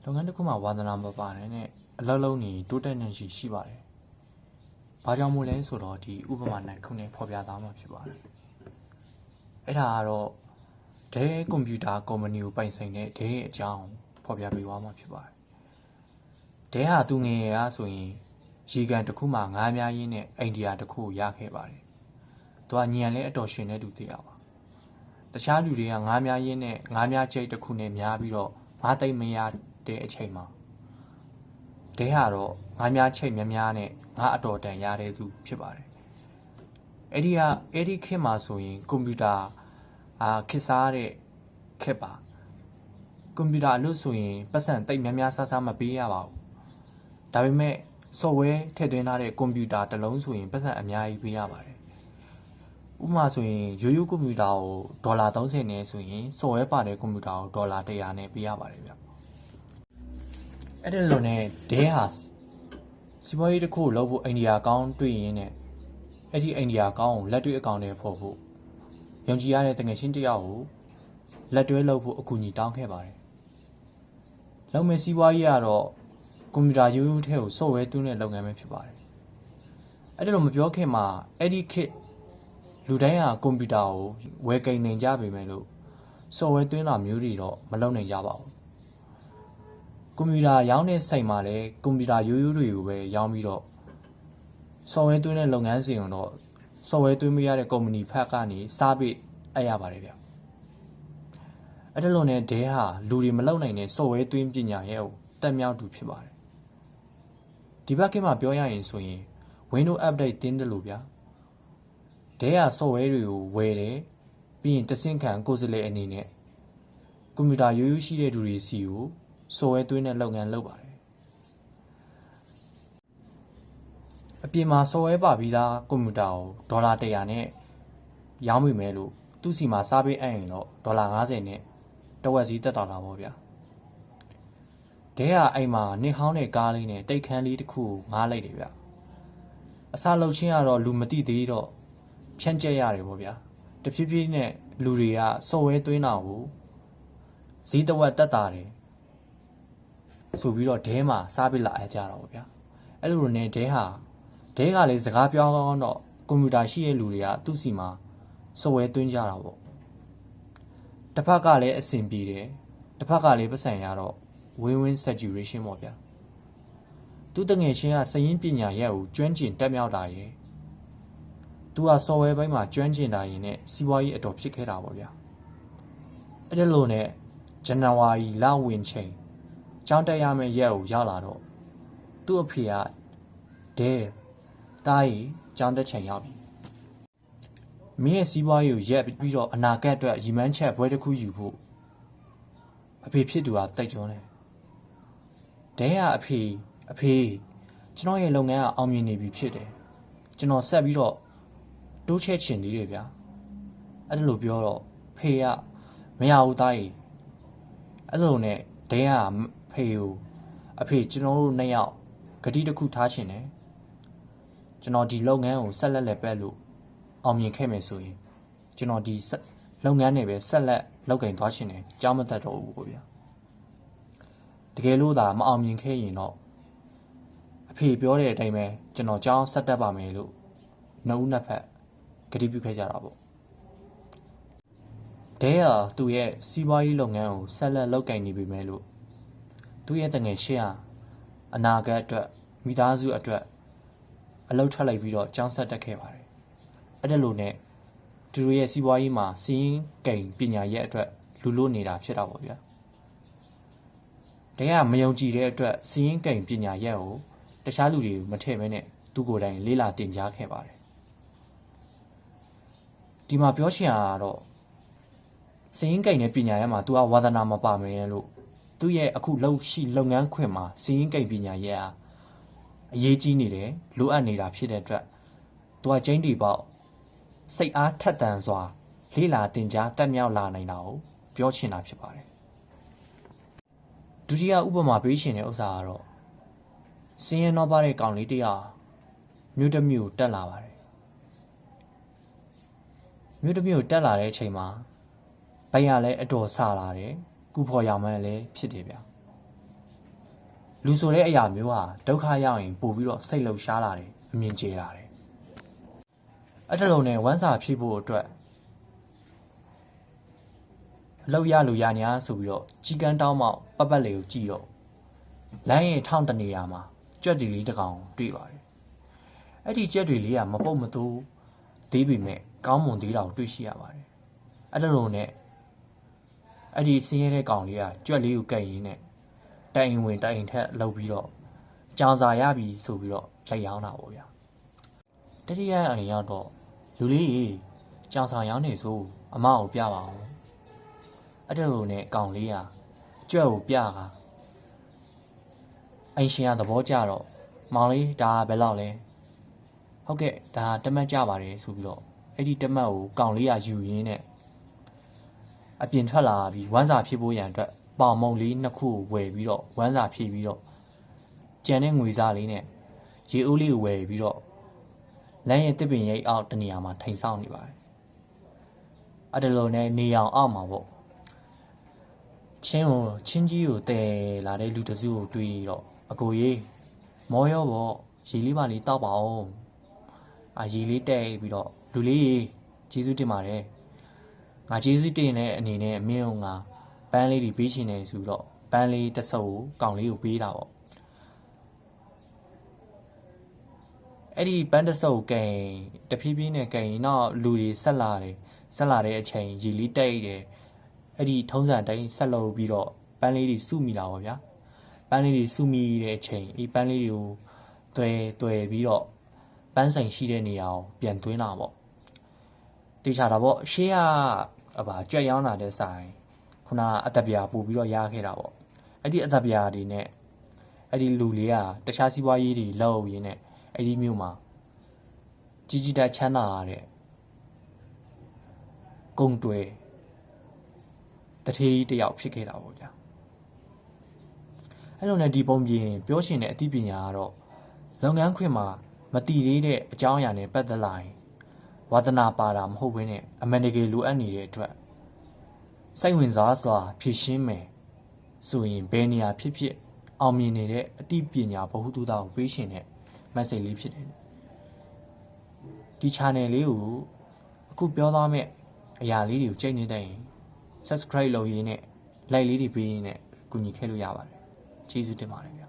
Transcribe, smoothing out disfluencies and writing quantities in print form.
လုပ်ငန်းတစ်ခုမှာဝါသနာမပါနဲ့အလုံးလုံးနေတိုးတက်နေရှိပါတယ်။ဘာကြောင့်မို့လဲဆိုတော့ဒီဥပမာနဲ့ခုနဲ့ဖော်ပြသားမှာဖြစ်ပါတယ်။အဲ့ဒါကတော့ဒဲကွန်ပျူတာကုမ္ပဏီကိုပိုင်ဆိုင်တဲ့ဒဲရဲ့အကြောင်းဖော်ပြပေးသွားမှာဖြစ်ပါတယ်။ဒဲဟာသူငယ်ရဆိုရင်ရေကန်တစ်ခုမှာငါးများရင်းနဲ့အိန္ဒိယတစ်ခုကိုရခဲ့ပါတယ်။သူကညံလဲအတော်ရှင်တဲ့သူသိရပါ။တခြားလူတွေကငါးများရင်းနဲ့ငါးများချိတ်တစ်ခုနဲ့များပြီးတော့ငါးသိမ့်မရတဲ့အချိန်မှာဒဲဟာတော့ငါးများချိတ်များများနဲ့ငါးအတော်တန်ရတဲ့သူဖြစ်ပါတယ်။အဲ့ဒီခေတ်မှာဆိုရင်ကွန်ပျူတာခေတ်စားတဲ့ခေတ်ပါ။ကွန်ပျူတာလို့ဆိုရင်ပတ်စံသိမ့်များများဆဆမပေးရပါဘူး။ဒါပေမဲ့ software ထည့်သွင်းထားတဲ့ကွန်ပျူတာတစ်လုံးဆိုရင်ပတ်စံအများကြီးပေးရပါတယ်။ဥပမာဆိုရင်ရိုးရိုးကွန်ပျူတာကိုဒေါ်လာ30နဲ့ဆိုရင် software ပါတဲ့ကွန်ပျူတာကိုဒေါ်လာ100နဲ့ပေးရပါတယ်ဗျ။အဲ့ဒီလိုနဲ့ဒဲဟာစီးပွားရေးတစ်ခုလုပ်ဖို့အိန္ဒိယကောင်းတွေ့ရင်းနဲ့အဲ့ဒီအိန္ဒိယကောင်းကိုလက်တွေ့အကောင့်ထဲဖို့ယုံကြည်ရတဲ့တငယ်ချင်းတယောက်ကိုလက်တွဲလုပ်ဖို့အကူအညီတောင်းခဲ့ပါတယ်။လုပ်မယ့်စီးပွားရေးကတော့ကွန်ပျူတာရိုးရိုးထဲကို software သွင်းတဲ့လုပ်ငန်းပဲဖြစ်ပါတယ်။အဲ့ဒီလိုမပြောခင်မှာအဲ့ဒီခေတ်လူတိုင်းဟာကွန်ပျူတာကိုဝယ်ကိန်းနိုင်ကြပေမဲ့လို့ software သွင်းတာမျိုးတွေတော့မလုပ်နိုင်ကြပါဘူး။ကွန်ပျူတာရောင်းတဲ့ဆိုင်မှာလည်းကွန်ပျူတာရိုးရိုးတွေကိုပဲရောင်းပြီးတော့ software သွင်းတဲ့လုပ်ငန်းစဉ်ကတော့ software သွင်းမရတဲ့ကုမ္ပဏီဖက်ကနေစားပြီးအပ်ရပါတယ်ဗျ။အဲ့ဒါလို့နဲ့ဒဲဟာလူတွေမလုပ်နိုင်တဲ့ software သွင်းပညာရဲ့ကိုတက်မြောက်သူဖြစ်ပါတယ်။ဒီဘက်ကမှာပြောရရင်ဆိုရင် Windows update တင်းတယ်လို့ဗျာ။ဒဲဟာ software တွေကိုဝယ်တယ်ပြီးရင်တဆင့်ခံကိုယ်စားလှယ်အနေနဲ့ကွန်ပျူတာရိုးရိုးရှိတဲ့သူတွေစီကိုsoftware သွင်းတဲ့လုပ်ငန်းလုပ်ပါတယ်အပြင်မှာ software ပါပြီးသားကွန်ပျူတာကိုဒေါ်လာ100နဲ့ရောင်းမိမယ်လို့သူ့စီမှာစားပေးအပ်ရင်တော့ဒေါ်လာ50နဲ့တဝက်စီတက်တာပေါ့ဗျာဒဲဟာအိမ်မှာနစ်ဟောင်းတဲ့ကားလေးနဲ့တိတ်ခမ်းလေးတစ်ခုကိုငားလိုက်တယ်ဗျအစားလှုပ်ချင်းကတော့လူမသိသေးတော့ဖြန့်ကျက်ရတယ်ပေါ့ဗျာတဖြည်းဖြည်းနဲ့လူတွေက software သွင်းတာကိုဈေးတဝက်တက်တာတယ်ဆိုပြီးတော့ဒဲမှာစားပြီးလာအပ်ကြတော့ဗျာအဲ့လိုနဲ့ဒဲကလည်းစကားပြောင်းတော့ကွန်ပျူတာရှိတဲ့လူတွေကသူ့စီမှာ software သွင်းကြတာပေါ့တစ်ဖက်ကလည်းအဆင်ပြေတယ်တစ်ဖက်ကလည်းပတ်စံရတော့ win-win situation ပေါ့ဗျာသူတငယ်ချင်းကစရင်ပညာရက်ကိုကျွမ်းကျင်တက်မြောက်တာရယ်သူက software ဘိုင်းမှာကျွမ်းကျင်တာရယ်နဲ့စီးပွားရေးအတော်ဖြစ်ခဲ့တာပေါ့ဗျာအဲ့ဒီလိုနဲ့ဇန်နဝါရီလဝင်ချိန်ကျောင်းတက်ရမယ့်ရက်ကိုရောက်လာတော့သူ့အဖေကဒဲတားကြီးကျောင်းတက်ချိန်ရောက်ပြီမင်းရဲ့စီးပွားရေးကိုရက်ပြီးတော့အနာဂတ်အတွက်ရီမန်းချက်ဘွဲတစ်ခုယူဖို့အဖေဖြစ်သူကတိုက်တွန်းတယ်ဒဲကအဖေကျွန်တော်ရဲ့လုပ်ငန်းကအောင်မြင်နေပြီဖြစ်တယ်ကျွန်တော်ဆက်ပြီးတော့တိုးချဲ့ချင်သေးတယ်ဗျာအဲ့လိုပြောတော့ဖေကမရဘူးတားကြီးအဲ့လိုနဲ့ဒဲကဖေကိုအဖေကျွန်တော်တို့နှစ်ယောက်ဂတိတစ်ခုထားချင်တယ်ကျွန်တော်ဒီလုပ်ငန်းကိုဆက်လက်ပဲလို့အောင်မြင်ခဲ့မယ်ဆိုရင်ကျွန်တော်ဒီလုပ်ငန်းနဲ့ပဲဆက်လက်လုပ်ကင်သွားချင်တယ်ကြောင်းမသက်တော့ဘူးပေါ့ဗျာတကယ်လို့သာမအောင်မြင်ခဲ့ရင်တော့အဖေပြောတဲ့အတိုင်းပဲကျွန်တော်ကြောင်းဆက်တက်ပါမယ်လို့နှုတ်နှစ်ဖက်ဂတိပြုခဲ့ကြတာပေါ့ဒဲကသူ့ရဲ့စီးပွားရေးလုပ်ငန်းကိုဆက်လက်လုပ်ကင်နေပြီမဲ့လို့သူ့ရဲ့တငယ်ရှင်းအနာဂတ်အတွက်မိသားစုအတွက်အလုပ်ထွက်လိုက်ပြီးတော့ကျောင်းဆက်တက်ခဲ့ပါတယ်အဲ့ဒါလို့နဲ့သူတို့ရဲ့စီးပွားရေးမှာစီးရင်ကိန်ပညာရဲ့အတွက်လူလို့နေတာဖြစ်တာပေါ့ဗျာတဲကမယုံကြည်တဲ့အတွက်စီးရင်ကိန်ပညာရဲ့ကိုတခြားလူတွေကိုမထည့်မဲနဲ့သူကိုယ်တိုင်လေးလာတင်ကြားခဲ့ပါတယ်ဒီမှာပြောချင်တာကတော့စီးရင်ကိန်နဲ့ပညာရဲ့မှာ तू ကဝါသနာမပါမယ်လို့သူ့ရဲ့အခုလုပ်ငန်းခွင်မှာစီးရင်ကိန်ပညာရဲ့အရေးကြီးနေတယ်လိုအပ်နေတာဖြစ်တဲ့အတွက်သူကကျင်းတီပေါက်စိတ်အားထက်သန်စွာလေးလာတင်ကြားတက်မြောက်လာနိုင်တာကိုပြောချင်တာဖြစ်ပါတယ်ဒုတိယဥပမာပေးရှင်တဲ့ဥစ္စာကတော့စင်းရဲနှောပါတဲ့ကောင်လေးတယောက်မြို့တစ်မြို့တက်လာပါတယ်မြို့တစ်မြို့တက်လာတဲ့အချိန်မှာဘိုင်ရလည်းအတော်ဆလာတယ်ကူဖော်ရောင်မှန်းလည်းဖြစ်တယ်ဗျ လူဆိုတဲ့အရာမျိုးဟာဒုက္ခရောက်ရင်ပို့ပြီးတော့စိတ်လှုပ်ရှားလာတယ်အမြင်ကျလာတယ်အဲ့ဒါလုံးနဲ့ဝမ်းစာဖြည့်ဖို့အတွက်အလောက်ရလူရညာဆိုပြီးတော့ကြီးကန်းတောင်းမောက်ပတ်ပတ်လေးကိုကြည့်တော့လိုင်းရင်ထောင်တနေရာမှာကြွက်တီလေးတစ်ကောင်တွေ့ပါတယ်အဲ့ဒီကြက်တွေလေးကမပုတ်မသိုးသေးပေမဲ့ကောင်းမွန်သေးတာကိုတွေ့ရှိရပါတယ်အဲ့ဒါလုံးနဲ့အဲ့ဒီဆင်းရဲတဲ့ကောင်လေးကကြွက်လေးကိုကပ်ရင်းနဲ့တိုင်ဝင်တိုင်ထက်လှုပ်ပြီးတော့ကြောင်စာရပြီဆိုပြီးတော့လက်ရောင်းတာပေါ့ဗျာတတိယအိမ်ရောက်တော့လူလေးကြီးကြောင်စာရောင်းနေဆိုအမကိုပြပါအောင်အဲ့ဒါလိုနဲ့ကောင်လေးကကြွက်ကိုပြကအိမ်ရှင်ကသဘောကျတော့မောင်လေးဒါဘယ်လောက်လဲဟုတ်ကဲ့ဒါတမတ်ကြပါတယ်ဆိုပြီးတော့အဲ့ဒီတမတ်ကိုကောင်လေးကယူရင်းနဲ့အပြင်ထွက်လာပြီးဝမ်းစာဖြစ်ဖို့ရန်အတွက်ပေါင်မုံလေးနှစ်ခုကိုဝယ်ပြီးတော့ဝမ်းစာဖြည့်ပြီးတော့ကြံတဲ့ငွေစားလေးနဲ့ရေအိုးလေးကိုဝယ်ပြီးတော့လမ်းရဲ့တစ်ပင်ရိပ်အောက်တနေရာမှာထိန်ဆောင်နေပါတယ်အဲ့ဒါလိုနဲ့နေအောင်အောက်မှာပေါ့ချင်းကြီးကိုတဲလာတဲ့လူတစုကိုတွေ့တော့အကိုကြီးမောရောပေါ့ရေလေးပါလေးတောက်ပါအောင်ရေလေးတဲပြီးတော့လူလေးကျေးဇူးတင်ပါတယ်ငါကျေးဇူးတင်တဲ့အနေနဲ့မင်းကငါပန်းလေးတွေပေးချင်တယ်ဆိုတော့ပန်းလေးတစ်စုပ်ကိုကောင်လေးကိုပေးတာပေါ့အဲ့ဒီပန်းတစ်စုပ်ကိုကန်တဖြည်းဖြည်းနဲ့ကန်ရင်တော့လူတွေဆက်လာတဲ့အချိန်ရေလေးတိုက်တယ်အဲ့ဒီထုံးစံတိုင်းဆက်လုပ်ပြီးတော့ပန်းလေးတွေစုမိတာပေါ့ဗျာပန်းလေးတွေစုမိတဲ့အချိန်အဲ့ပန်းလေးတွေကိုတွယ်ပြီးတော့ပန်းဆိုင်ရှိတဲ့နေရာကိုပြန်သွင်းတာပေါ့တေချာတာပေါ့ရှေးကကြွက်ရောင်းလာတဲ့ဆိုင်ခုနအသက်ပြာပို့ပြီးတော့ရခဲ့တာပေါ့အဲ့ဒီအသက်ပြာတွေနဲ့အဲ့ဒီလူလေးကတခြားစီးပွားရေးတွေလုပ်ရင်းနဲ့အဲ့ဒီမြို့မှာကြီးတက်ချမ်းသာရတဲ့ကုံတွေတထေးတယောက်ဖြစ်ခဲ့တာပေါ့ဗျာအဲ့လိုနဲ့ဒီပုံပြင်ပြောရှင်တဲ့အသိပညာကတော့လုပ်ငန်းခွင်မှာမတည်သေးတဲ့အကြောင်းအရာနဲ့ပတ်သက်လာရင်ဝါသနာပါတာမဟုတ်ဘဲနဲ့အမှန်တကယ်လိုအပ်နေတဲ့အတွက်စိတ်ဝင်စားစွာဖြည့်ရှင်းမယ်ဆိုရင်ဘယ်နေရာဖြစ်ဖြစ်အောင်မြင်နေတဲ့အသိပညာဘ ഹു တုတာကိုပေးရှင်တဲ့ message လေးဖြစ်တယ်ဒီ channel လေးကိုအခုပြောသားမဲ့အရာလေးတွေကိုကြိတ်နေတဲ့ရင် subscribe လုပ်ရင်းနဲ့ like လေးတွေပေးရင်းနဲ့ကူညီခဲ့လို့ရပါတယ်ကျေးဇူးတင်ပါတယ်